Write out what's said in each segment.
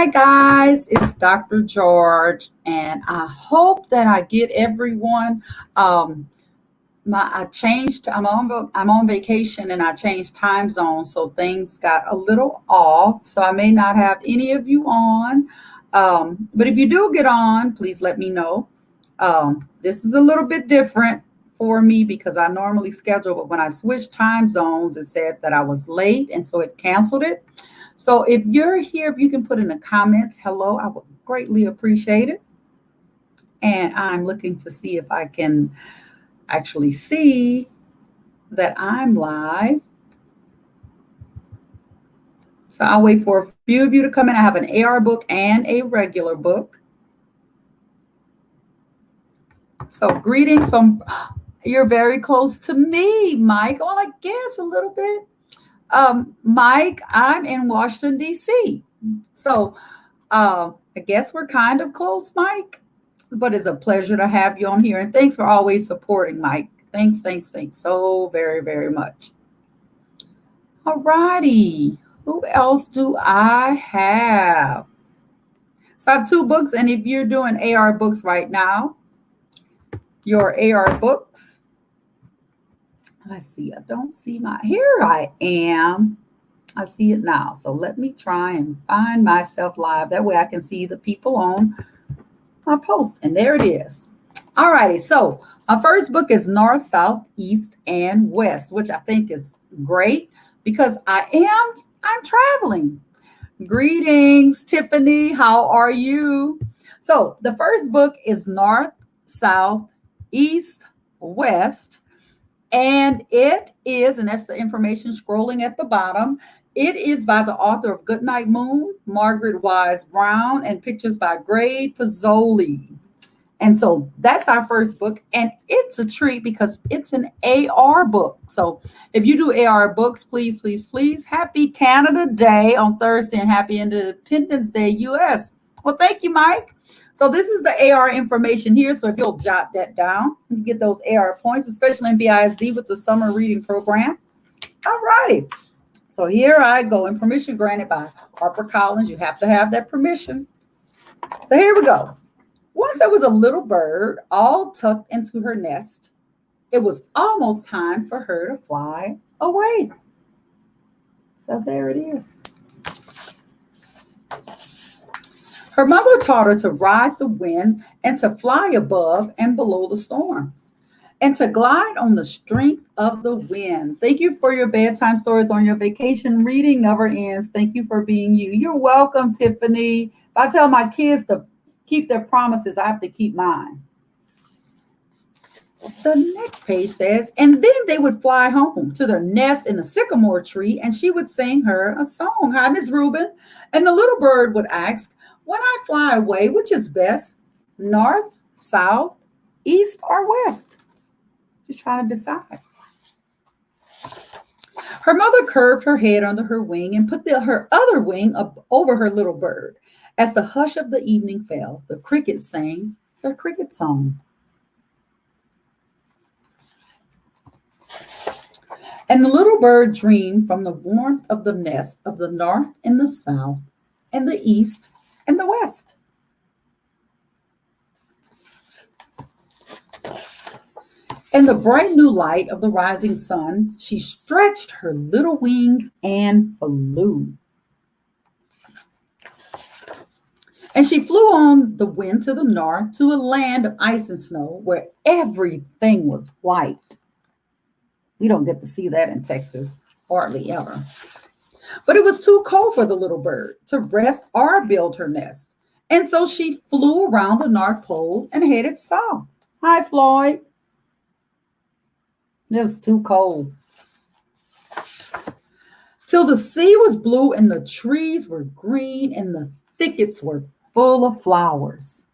Hi guys, it's Dr. George, and I hope that I get everyone. Um, I changed. I'm on vacation, and I changed time zones, so things got a little off. So I may not have any of you on, but if you do get on, please let me know. This is a little bit different for me because I normally schedule, but when I switched time zones, it said that I was late, and so it canceled it. So if you're here, if you can put in the comments, hello, I would greatly appreciate it. And I'm looking to see if I can actually see that I'm live. So I'll wait for a few of you to come in. I have an AR book and a regular book. So greetings from, you're very close to me, Mike. Well, I guess a little bit. Mike, I'm in Washington, D.C. So I guess we're kind of close, Mike, but it's a pleasure to have you on here. And thanks for always supporting, Mike. Thanks so very, very much. All righty. Who else do I have? So I have two books, and if you're doing AR books right now, your AR books. Let's see. I don't see here I am. I see it now. So let me try and find myself live. That way I can see the people on my post. And there it is. All righty. So my first book is North, South, East, and West, which I think is great because I'm traveling. Greetings, Tiffany. How are you? So the first book is North, South, East, West. And it is, and that's the information scrolling at the bottom. It is by the author of Goodnight Moon, Margaret Wise Brown, and pictures by Greg Pizzoli. And so that's our first book. And it's a treat because it's an AR book. So if you do AR books, please, please, please, happy Canada Day on Thursday and happy Independence Day, US. Well, thank you, Mike. So this is the AR information here. So if you'll jot that down, you get those AR points, especially in BISD with the summer reading program. All right. So here I go. And permission granted by Harper Collins. You have to have that permission. So here we go. Once there was a little bird all tucked into her nest. It was almost time for her to fly away. So there it is. Her mother taught her to ride the wind and to fly above and below the storms and to glide on the strength of the wind. Thank you for your bedtime stories on your vacation. Reading never ends. Thank you for being you. You're welcome, Tiffany. If I tell my kids to keep their promises, I have to keep mine. The next page says, and then they would fly home to their nest in a sycamore tree, and she would sing her a song. Hi, Miss Rubin. And the little bird would ask, when I fly away, which is best, north, south, east, or west? She's trying to decide. Her mother curved her head under her wing and put her other wing up over her little bird. As the hush of the evening fell, the crickets sang their cricket song. And the little bird dreamed from the warmth of the nest of the north and the south and the east and the west. In the bright new light of the rising sun, she stretched her little wings and flew. And she flew on the wind to the north to a land of ice and snow where everything was white. We don't get to see that in Texas, hardly ever. But it was too cold for the little bird to rest or build her nest. And so she flew around the North Pole and headed south. Hi, Floyd. It was too cold. Till the sea was blue and the trees were green and the thickets were full of flowers.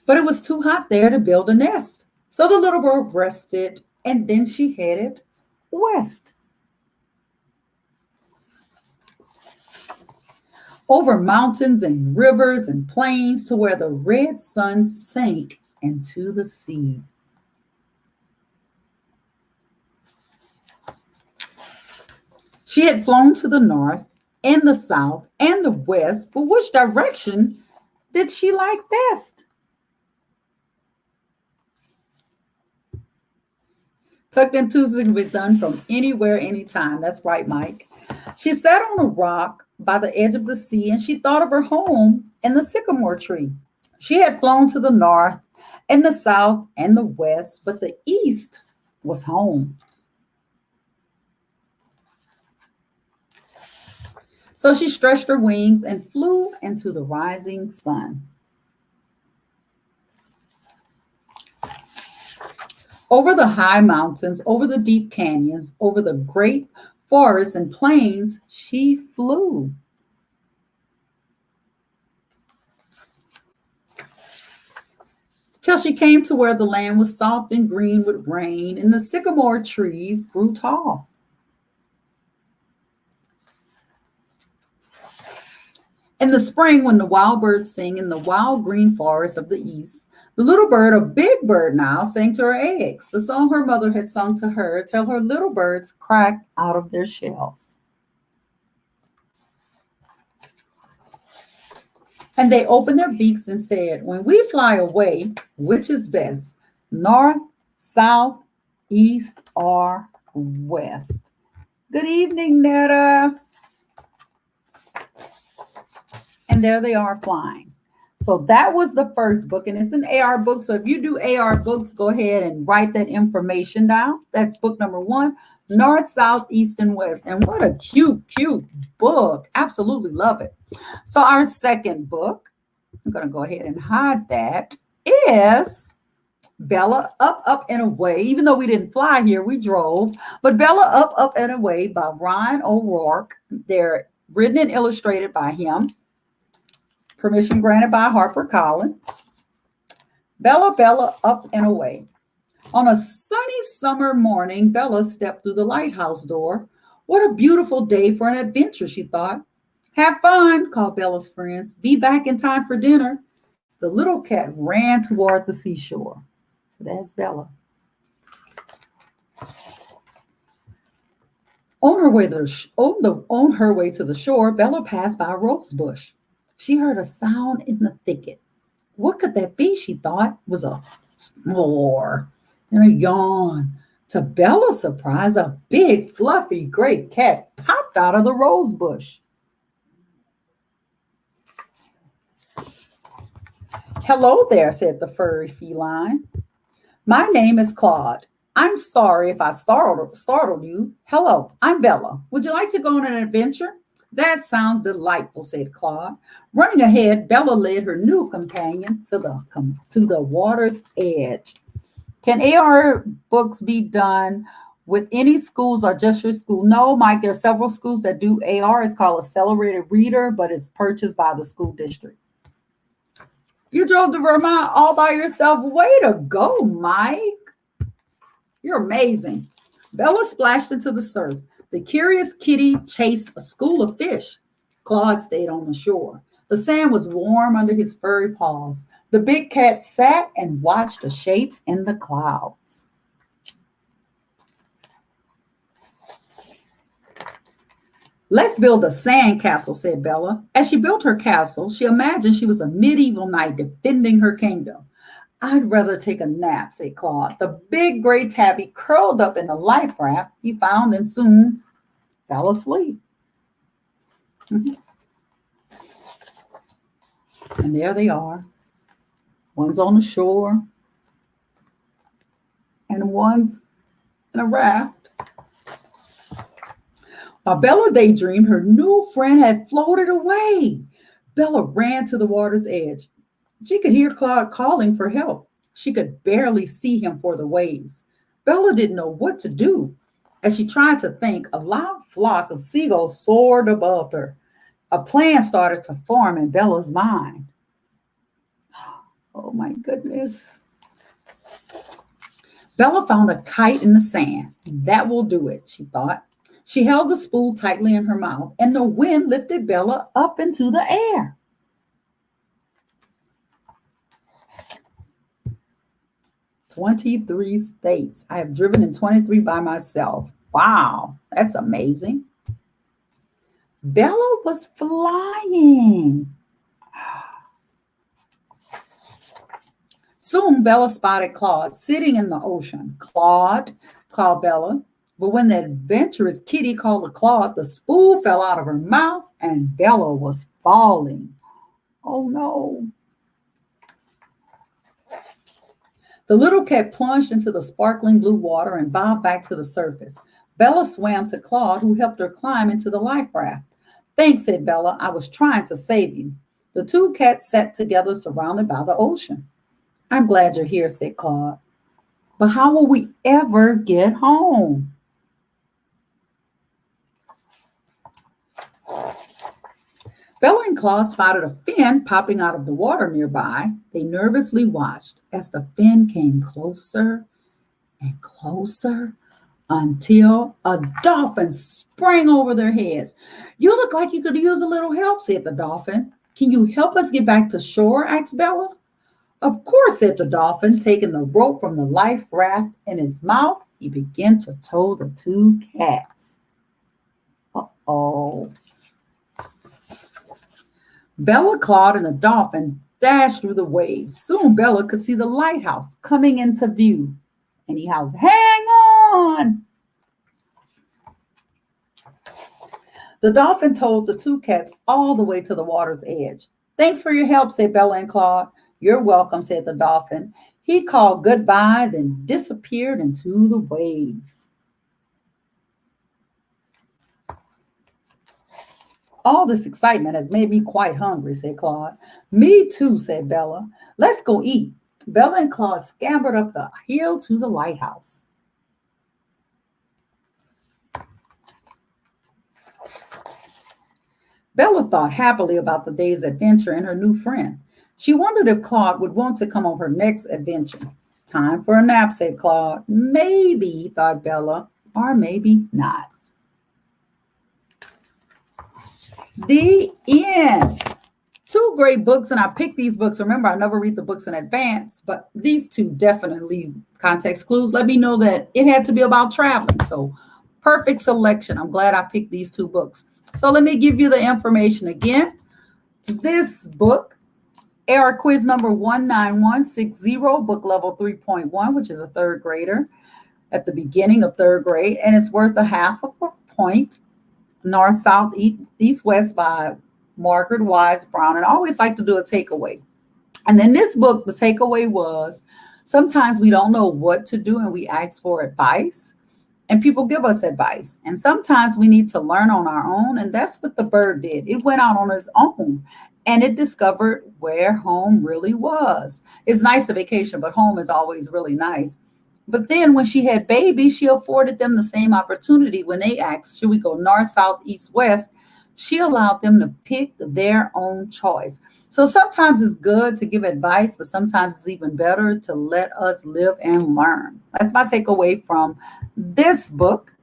But it was too hot there to build a nest. So the little bird rested, and then she headed west. Over mountains and rivers and plains to where the red sun sank into the sea. She had flown to the north and the south and the west, but which direction did she like best? Tucked in Tuesday can be done from anywhere, anytime. That's right, Mike. She sat on a rock by the edge of the sea and she thought of her home in the sycamore tree. She had flown to the north and the south and the west, but the east was home. So she stretched her wings and flew into the rising sun. Over the high mountains, over the deep canyons, over the great forests and plains, she flew. Till she came to where the land was soft and green with rain, and the sycamore trees grew tall. In the spring, when the wild birds sing in the wild green forests of the east, the little bird, a big bird now, sang to her eggs, the song her mother had sung to her till her little birds cracked out of their shells. And they opened their beaks and said, when we fly away, which is best, north, south, east, or west? Good evening, Netta. And there they are flying. So that was the first book, and it's an AR book. So if you do AR books, go ahead and write that information down. That's book number 1, North, South, East, and West. And what a cute, cute book. Absolutely love it. So our second book, I'm going to go ahead and hide that, is Bella Up, Up, and Away. Even though we didn't fly here, we drove. But Bella Up, Up, and Away by Ryan O'Rourke. They're written and illustrated by him. Permission granted by Harper Collins. Bella, Bella, up and away. On a sunny summer morning, Bella stepped through the lighthouse door. What a beautiful day for an adventure, she thought. Have fun, called Bella's friends. Be back in time for dinner. The little cat ran toward the seashore. So that's Bella. On her way to the shore, Bella passed by a rose bush. She heard a sound in the thicket. What could that be, she thought? It was a snore and a yawn. To Bella's surprise, a big, fluffy, gray cat popped out of the rose bush. Hello there, said the furry feline. My name is Claude. I'm sorry if I startled you. Hello, I'm Bella. Would you like to go on an adventure? That sounds delightful, said Claude. Running ahead, Bella led her new companion to the water's edge. Can AR books be done with any schools or just your school? No, Mike, there are several schools that do AR. It's called Accelerated Reader, but it's purchased by the school district. You drove to Vermont all by yourself. Way to go, Mike. You're amazing. Bella splashed into the surf. The curious kitty chased a school of fish. Claude stayed on the shore. The sand was warm under his furry paws. The big cat sat and watched the shapes in the clouds. Let's build a sand castle, said Bella. As she built her castle, she imagined she was a medieval knight defending her kingdom. I'd rather take a nap, said Claude. The big gray tabby curled up in the life raft he found and soon fell asleep. And there they are. One's on the shore and one's in a raft. While Bella daydreamed, her new friend had floated away. Bella ran to the water's edge. She could hear Claude calling for help. She could barely see him for the waves. Bella didn't know what to do. As she tried to think, a loud flock of seagulls soared above her. A plan started to form in Bella's mind. Oh my goodness. Bella found a kite in the sand. That will do it, she thought. She held the spool tightly in her mouth, and the wind lifted Bella up into the air. 23 states. I have driven in 23 by myself. Wow, that's amazing. Bella was flying. Soon Bella spotted Claude sitting in the ocean. Claude, called Bella. But when the adventurous kitty called her Claude, the spool fell out of her mouth and Bella was falling. Oh no. The little cat plunged into the sparkling blue water and bobbed back to the surface. Bella swam to Claude, who helped her climb into the life raft. Thanks, said Bella. I was trying to save you. The two cats sat together, surrounded by the ocean. I'm glad you're here, said Claude. But how will we ever get home? Bella and Claude spotted a fin popping out of the water nearby. They nervously watched as the fin came closer and closer until a dolphin sprang over their heads. You look like you could use a little help, said the dolphin. Can you help us get back to shore? Asked Bella. Of course, said the dolphin, taking the rope from the life raft in his mouth. He began to tow the two cats. Uh-oh. Bella, Claude, and the dolphin dashed through the waves. Soon Bella could see the lighthouse coming into view. And he howls, hang on! The dolphin towed the two cats all the way to the water's edge. Thanks for your help, said Bella and Claude. You're welcome, said the dolphin. He called goodbye, then disappeared into the waves. All this excitement has made me quite hungry, said Claude. Me too, said Bella. Let's go eat. Bella and Claude scampered up the hill to the lighthouse. Bella thought happily about the day's adventure and her new friend. She wondered if Claude would want to come on her next adventure. Time for a nap, said Claude. Maybe, thought Bella, or maybe not. The end. Two great books, and I picked these books. Remember, I never read the books in advance, but these two definitely context clues let me know that it had to be about traveling. So perfect selection. I'm glad I picked these two books. So let me give you the information again. This book, error quiz number 19160, book level 3.1, which is a third grader at the beginning of third grade, and it's worth a half of a point. North, South, East, West by Margaret Wise Brown. And I always like to do a takeaway. And in this book, the takeaway was sometimes we don't know what to do and we ask for advice and people give us advice. And sometimes we need to learn on our own. And that's what the bird did. It went out on its own and it discovered where home really was. It's nice to vacation, but home is always really nice. But then when she had babies, she afforded them the same opportunity. When they asked, should we go north, south, east, west? She allowed them to pick their own choice. So sometimes it's good to give advice, but sometimes it's even better to let us live and learn. That's my takeaway from this book.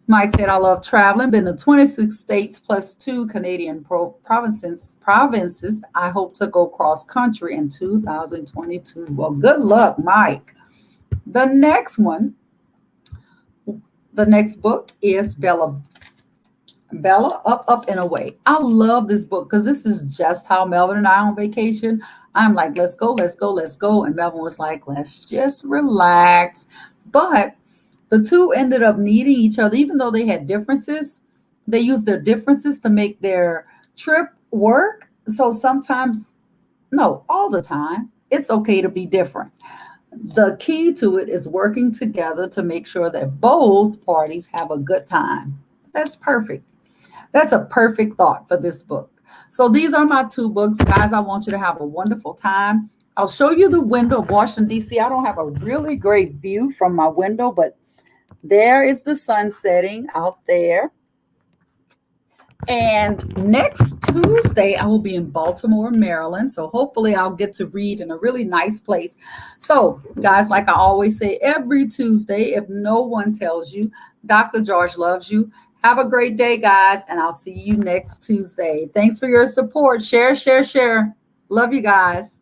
Mike said, I love traveling. Been to 26 states plus 2 Canadian provinces. I hope to go cross country in 2022. Well, good luck, Mike. The next book is Bella, Up, Up, and Away. I love this book because this is just how Melvin and I on vacation. I'm like, let's go, let's go, let's go. And Melvin was like, let's just relax. But the two ended up needing each other, even though they had differences. They used their differences to make their trip work. So sometimes, no, all the time, it's okay to be different. The key to it is working together to make sure that both parties have a good time. That's perfect. That's a perfect thought for this book. So these are my two books. Guys, I want you to have a wonderful time. I'll show you the window of Washington, D.C. I don't have a really great view from my window, but there is the sun setting out there. And next Tuesday, I will be in Baltimore, Maryland. So hopefully I'll get to read in a really nice place. So guys, like I always say, every Tuesday, if no one tells you, Dr. George loves you. Have a great day, guys. And I'll see you next Tuesday. Thanks for your support. Share, share, share. Love you guys.